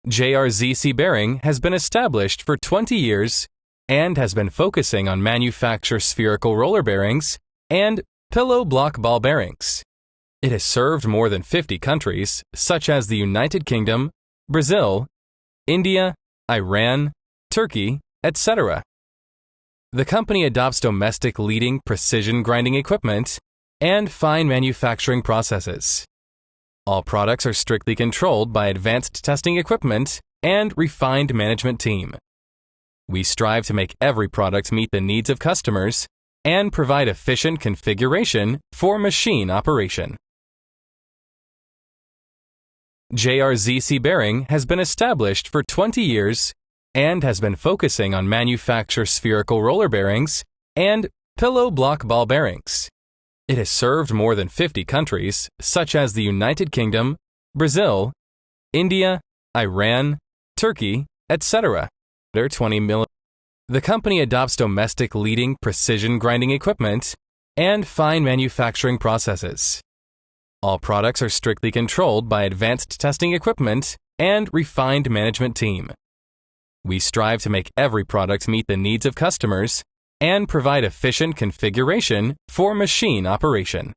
JRZC bearing has been established for 20 years and has been focusing on manufacture spherical roller bearings and pillow block ball bearings. It has served more than 50 countries, such as the United Kingdom, Brazil, India, Iran, Turkey, etc. The company adopts domestic leading precision grinding equipment and fine manufacturing processes. All products are strictly controlled by advanced testing equipment and refined management team. We strive to make every product meet the needs of customers and provide efficient configuration for machine operation. JRZC bearing has been established for 20 years and has been focusing on manufacture spherical roller bearings and pillow block ball bearings. It has served more than 50 countries, such as the United Kingdom, Brazil, India, Iran, Turkey, etc. The company adopts domestic leading precision grinding equipment and fine manufacturing processes. All products are strictly controlled by advanced testing equipment and refined management team. We strive to make every product meet the needs of customers and provide efficient configuration for machine operation.